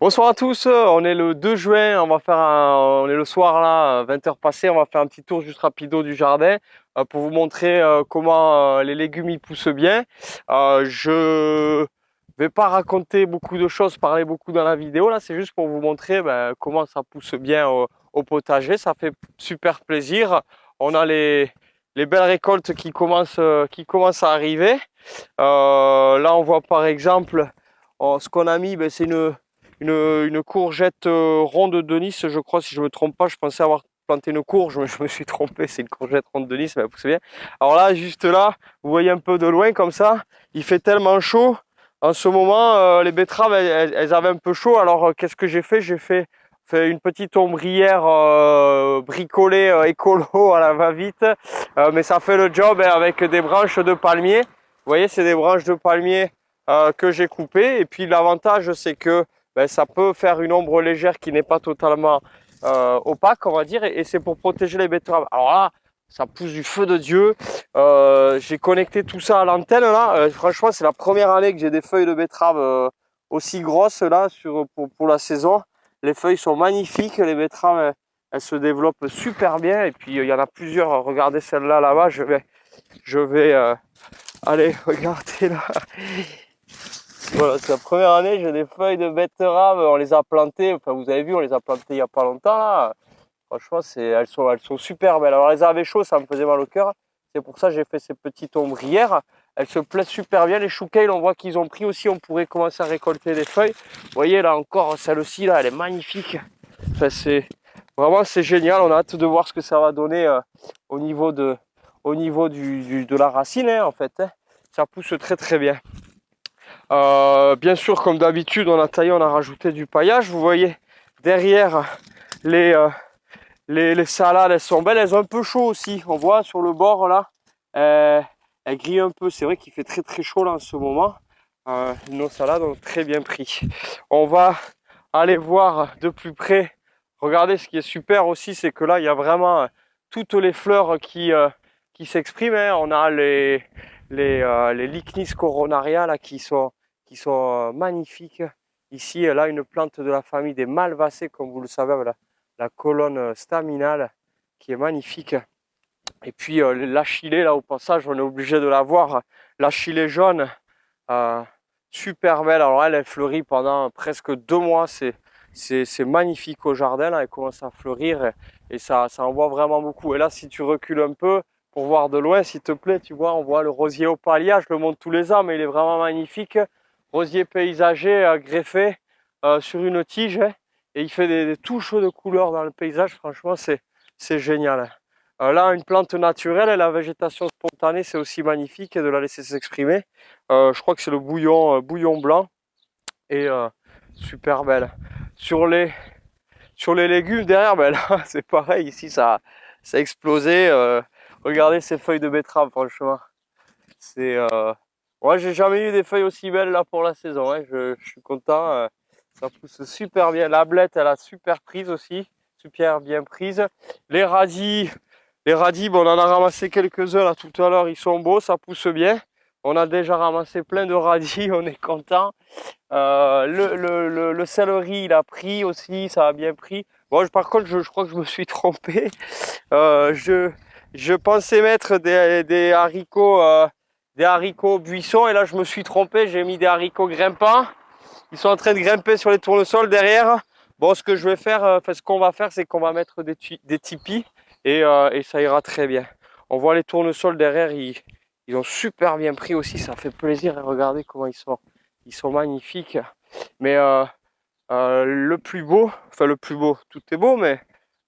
Bonsoir à tous, on est le 2 juin, on est le soir là, 20h passées, on va faire un petit tour juste rapido du jardin pour vous montrer comment les légumes y poussent bien. Je vais pas raconter beaucoup de choses, parler beaucoup dans la vidéo là, c'est juste pour vous montrer comment ça pousse bien au potager, ça fait super plaisir. On a les belles récoltes qui commencent à arriver. Là on voit par exemple ce qu'on a mis, c'est une courgette ronde de Nice, je crois, si je me trompe pas. Je pensais avoir planté une courge, mais je me suis trompé. C'est une courgette ronde de Nice, mais elle pousse bien. Alors là, juste là, vous voyez un peu de loin comme ça, il fait tellement chaud. En ce moment, les betteraves, elles avaient un peu chaud. Alors, qu'est-ce que j'ai fait? J'ai fait une petite ombrière bricolée écolo à la va-vite, mais ça fait le job avec des branches de palmier. Vous voyez, c'est des branches de palmier que j'ai coupées. Et puis l'avantage, c'est que ça peut faire une ombre légère qui n'est pas totalement opaque, on va dire, et c'est pour protéger les betteraves. Alors là, ça pousse du feu de Dieu. J'ai connecté tout ça à l'antenne là. Franchement, c'est la première année que j'ai des feuilles de betterave aussi grosses là pour la saison. Les feuilles sont magnifiques, les betteraves elles se développent super bien. Et puis il y en a plusieurs. Regardez celle-là là-bas. Je vais aller regarder là. Voilà, c'est la première année, j'ai des feuilles de betterave, on les a plantées, enfin vous avez vu, on les a plantées il n'y a pas longtemps là. Franchement, elles sont super belles. Alors elles avaient chaud, ça me faisait mal au cœur. C'est pour ça que j'ai fait ces petites ombrières. Elles se plaisent super bien. Les chouquets, on voit qu'ils ont pris aussi, on pourrait commencer à récolter des feuilles. Vous voyez là encore, celle-ci là, elle est magnifique. Enfin, c'est génial, on a hâte de voir ce que ça va donner au niveau de la racine en fait. Ça pousse très très bien. Bien sûr, comme d'habitude, on a taillé, on a rajouté du paillage. Vous voyez derrière les salades, elles sont belles, elles ont un peu chaud aussi. On voit sur le bord là, elles grillent un peu. C'est vrai qu'il fait très très chaud là en ce moment. Nos salades ont très bien pris. On va aller voir de plus près. Regardez, ce qui est super aussi, c'est que là, il y a vraiment toutes les fleurs qui s'expriment. On a les Lychnis coronaria là, qui sont magnifiques. Ici, là, une plante de la famille des Malvacées, comme vous le savez, la colonne staminale qui est magnifique. Et puis l'achillée, là, au passage, on est obligé de la voir. L'achillée jaune, super belle. Alors elle fleurit pendant presque 2 mois. C'est magnifique au jardin. Là, elle commence à fleurir et ça envoie vraiment beaucoup. Et là, si tu recules un peu pour voir de loin, s'il te plaît, tu vois, on voit le rosier opalia. Je le montre tous les ans, mais il est vraiment magnifique. Rosier paysager greffé sur une tige. Et il fait des touches de couleurs dans le paysage. Franchement, c'est génial. Là, une plante naturelle et la végétation spontanée, c'est aussi magnifique de la laisser s'exprimer. Je crois que c'est le bouillon blanc et super belle. Sur les légumes derrière, là, c'est pareil. Ici, ça a explosé. Regardez ces feuilles de betterave, franchement. Ouais, j'ai jamais eu des feuilles aussi belles là pour la saison. Hein. Je suis content. Ça pousse super bien. La blette, elle a super prise aussi. Super bien prise. Les radis. On en a ramassé quelques-uns là tout à l'heure, ils sont beaux, ça pousse bien. On a déjà ramassé plein de radis, on est content. Le céleri, il a pris aussi, ça a bien pris. Bon, par contre, je crois que je me suis trompé. Je pensais mettre des haricots buissons et là, je me suis trompé, j'ai mis des haricots grimpants. Ils sont en train de grimper sur les tournesols derrière. Bon, ce que je vais faire, ce qu'on va faire, c'est qu'on va mettre des tipis et ça ira très bien. On voit les tournesols derrière, ils ont super bien pris aussi, ça fait plaisir. Et regardez comment ils sont magnifiques. Mais le plus beau, tout est beau, mais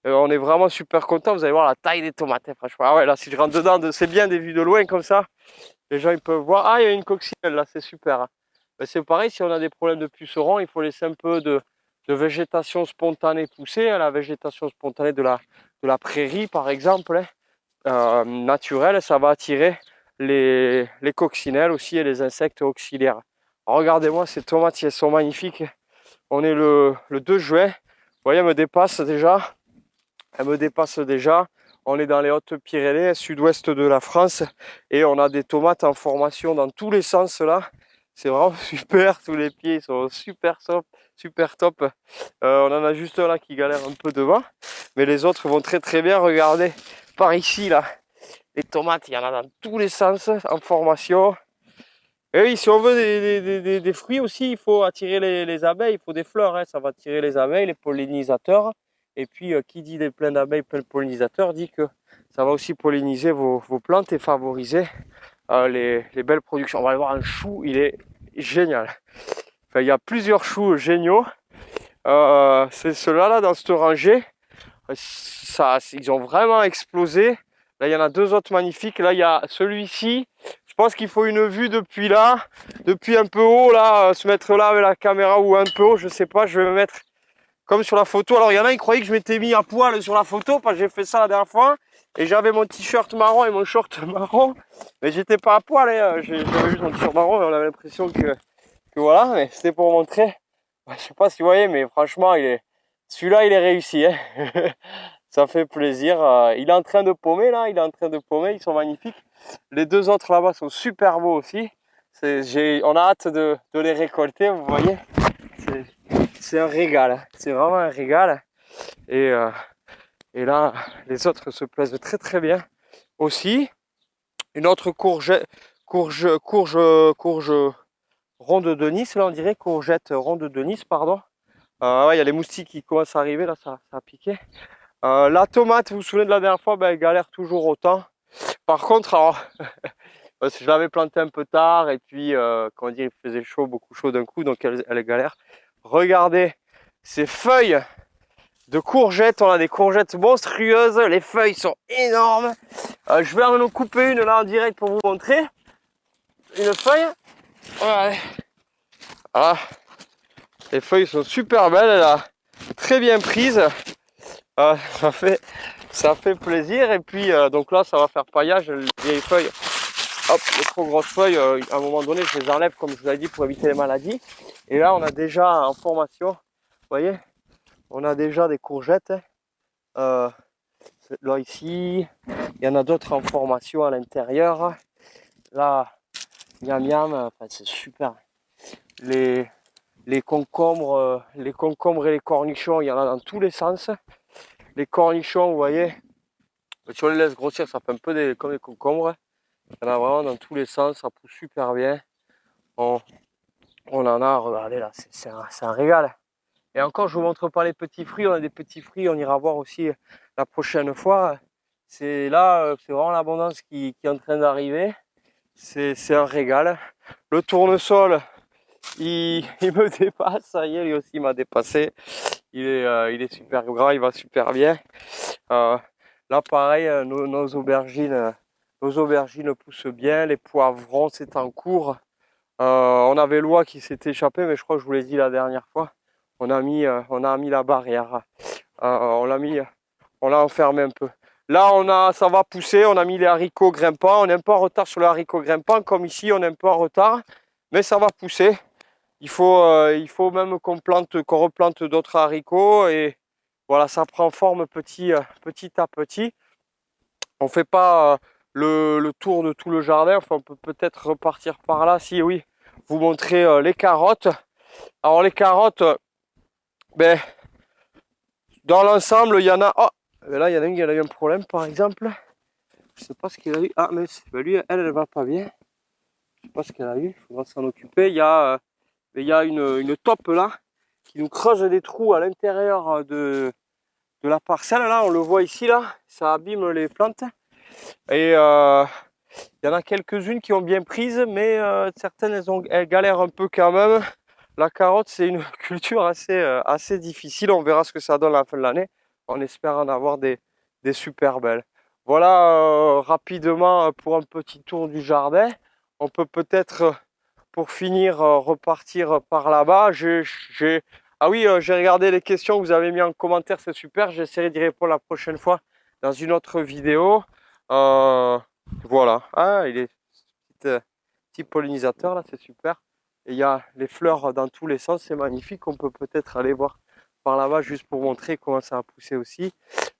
on est vraiment super content. Vous allez voir la taille des tomates, hein, franchement. Ah ouais, là, si je rentre dedans, c'est bien des vues de loin comme ça. Les gens ils peuvent voir. Ah, il y a une coccinelle là, c'est super. Hein. C'est pareil, si on a des problèmes de pucerons, il faut laisser un peu de végétation spontanée pousser. Hein, la végétation spontanée de la prairie, par exemple, hein, naturelle, ça va attirer les coccinelles aussi et les insectes auxiliaires. Regardez-moi, ces tomates, elles sont magnifiques. On est le 2 juin. Vous voyez, elles me dépassent déjà. On est dans les Hautes-Pyrénées, sud-ouest de la France, et on a des tomates en formation dans tous les sens là. C'est vraiment super, tous les pieds ils sont super soft, super top. On en a juste là qui galère un peu devant, mais les autres vont très très bien. Regardez par ici là, les tomates, il y en a dans tous les sens en formation. Et oui, si on veut des fruits aussi, il faut attirer les abeilles, il faut des fleurs, hein. Ça va attirer les abeilles, les pollinisateurs. Et puis, qui dit plein d'abeilles, plein de pollinisateurs, dit que ça va aussi polliniser vos plantes et favoriser les belles productions. On va aller voir un chou, il est génial. Enfin, il y a plusieurs choux géniaux. C'est ceux-là, là, dans cette rangée. Ils ont vraiment explosé. Là, il y en a deux autres magnifiques. Là, il y a celui-ci. Je pense qu'il faut une vue depuis là, depuis un peu haut, là, se mettre là avec la caméra ou un peu haut, je sais pas, je vais me mettre comme sur la photo. Alors, il y en a, ils croyaient que je m'étais mis à poil sur la photo, parce que j'ai fait ça la dernière fois. Et j'avais mon t-shirt marron et mon short marron. Mais j'étais pas à poil, hein. J'avais juste mon t-shirt marron et on avait l'impression que voilà, mais c'était pour montrer. Je sais pas si vous voyez, mais franchement, celui-là, il est réussi, hein. Ça fait plaisir. Il est en train de paumer là, il est en train de paumer, ils sont magnifiques. Les deux autres là-bas sont super beaux aussi. On a hâte de les récolter, vous voyez. C'est un régal, c'est vraiment un régal. Et là, les autres se plaisent très très bien aussi. Une autre courge ronde de Nice, là on dirait, courgette ronde de Nice, pardon. Ouais, il y a les moustiques qui commencent à arriver, là ça a piqué. La tomate, vous vous souvenez de la dernière fois, ben, elle galère toujours autant. Par contre, alors, je l'avais plantée un peu tard et puis, comment dire, il faisait chaud, beaucoup chaud d'un coup, donc elle galère. Regardez ces feuilles de courgettes, on a des courgettes monstrueuses, les feuilles sont énormes. Je vais en couper une là en direct pour vous montrer. Une feuille. Voilà. Les feuilles sont super belles, elle a très bien prise. Ça fait plaisir. Et puis donc là, ça va faire paillage. Les vieilles feuilles, hop, les trop grosses feuilles, à un moment donné, je les enlève comme je vous l'ai dit pour éviter les maladies. Et là, on a déjà en formation, vous voyez, on a déjà des courgettes. Là ici, il y en a d'autres en formation à l'intérieur. Là, miam miam, enfin, c'est super. Les concombres et les cornichons, il y en a dans tous les sens. Les cornichons, vous voyez, si on les laisse grossir, ça fait un peu comme les concombres. Il y en a vraiment dans tous les sens, ça pousse super bien. On en a, regardez là, c'est un régal. Et encore, je vous montre pas les petits fruits, on a des petits fruits, on ira voir aussi la prochaine fois. C'est là, c'est vraiment l'abondance qui est en train d'arriver. C'est un régal. Le tournesol, il me dépasse, ça y est, lui aussi il m'a dépassé. Il est super grand, il va super bien. Là pareil, nos aubergines poussent bien, les poivrons c'est en cours. On avait l'oie qui s'est échappée, mais je crois que je vous l'ai dit la dernière fois. On a mis la barrière. On l'a enfermé un peu. Là ça va pousser, on a mis les haricots grimpants. On est un peu en retard sur le haricot grimpant, comme ici on est un peu en retard, mais ça va pousser. Il faut même qu'on replante d'autres haricots et voilà, ça prend forme petit à petit. On fait pas le tour de tout le jardin, enfin, on peut peut-être repartir par là. Si oui, vous montrer les carottes. Alors les carottes, ben, dans l'ensemble, il y en a. Oh, là, il y en a une qui a eu un problème, par exemple. Je sais pas ce qu'il a eu. Ah, mais lui, elle va pas bien. Je sais pas ce qu'elle a eu. Il faudra s'en occuper. Il y a une taupe là qui nous creuse des trous à l'intérieur de la parcelle. Là, on le voit ici, là. Ça abîme les plantes. Et il y en a quelques-unes qui ont bien prise, mais certaines, elles galèrent un peu quand même. La carotte, c'est une culture assez difficile. On verra ce que ça donne à la fin de l'année. On espère en avoir des super belles. Voilà rapidement pour un petit tour du jardin. On peut peut-être, pour finir, repartir par là-bas. Ah oui, j'ai regardé les questions que vous avez mis en commentaire, c'est super. J'essaierai d'y répondre la prochaine fois dans une autre vidéo. Voilà. Ah, il est petit pollinisateur là, c'est super. Et il y a les fleurs dans tous les sens, c'est magnifique. On peut peut-être aller voir par là-bas juste pour montrer comment ça a poussé aussi.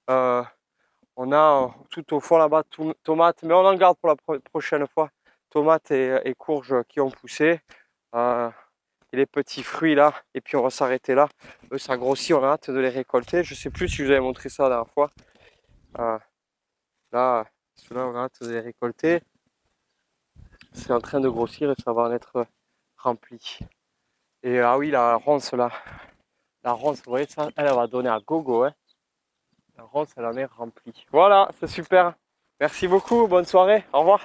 On a tout au fond là-bas tomates, mais on en garde pour la prochaine fois. Tomates et courges qui ont poussé. et les petits fruits là. Et puis on va s'arrêter là. Eux, ça grossit, on a hâte de les récolter. Je sais plus si je vous avais montré ça la dernière fois. Là, ceux-là, on a hâte de les récolter. C'est en train de grossir et ça va en être rempli. Et ah oui, la ronce là. La ronce, vous voyez ça, elle va donner à gogo. Hein. La ronce, elle en est remplie. Voilà, c'est super. Merci beaucoup, bonne soirée, au revoir.